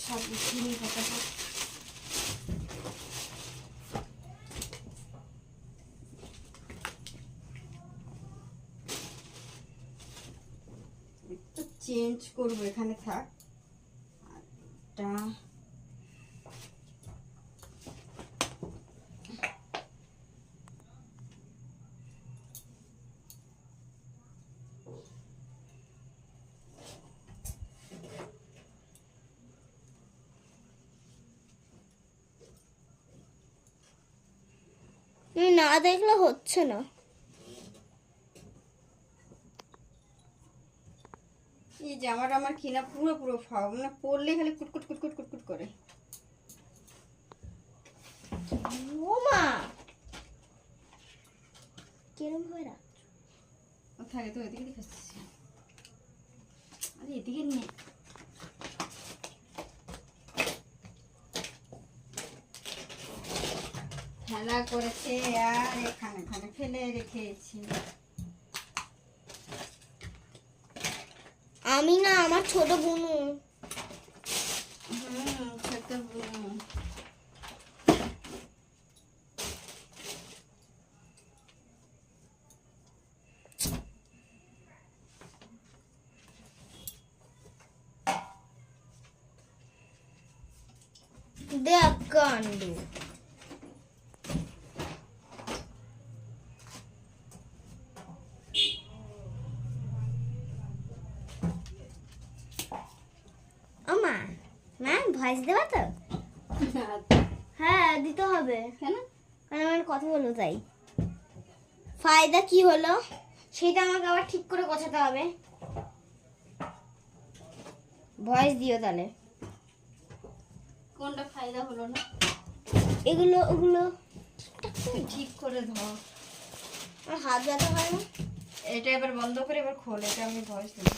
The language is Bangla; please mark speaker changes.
Speaker 1: সব উঠিয়ে নিই ফটাফট। একটু চেঞ্জ করবো, এখানে থাক। আরটা
Speaker 2: না দেখলে হচ্ছে না।
Speaker 1: এই জামাটা আমার কিনা পুরো পুরো ফাও, মানে পরলে খালি কুটকুট কুটকুট কুটকুট করে।
Speaker 2: ও মা কিরম হয় না
Speaker 1: থাকে তো এদিকে দেখাচ্ছি। আরে এদিকে নিয়ে খেলা করেছে আর এখানে ফেলে রেখেছি।
Speaker 2: আমি না, আমার ছোট বোনু।
Speaker 1: ছোট বোন।
Speaker 2: দেখ কাণ্ড। ও মা, মা ভয়েস দেবা তো? হ্যাঁ দিতে হবে।
Speaker 1: কেন?
Speaker 2: কারণ আমার কথা বলবো তাই। ফায়দা কি হলো সেটা আমাকে আবার ঠিক করে গোছাতে হবে। ভয়েস দিও তাহলে।
Speaker 1: কোনটা ফায়দা হলো না?
Speaker 2: এগুলো ওগুলো
Speaker 1: তুই ঠিক করে ধর।
Speaker 2: আর হাত ব্যথা হয় না।
Speaker 1: এটা এবার বন্ধ করে এবার খোল, এটা আমি ভয়েস দেবো।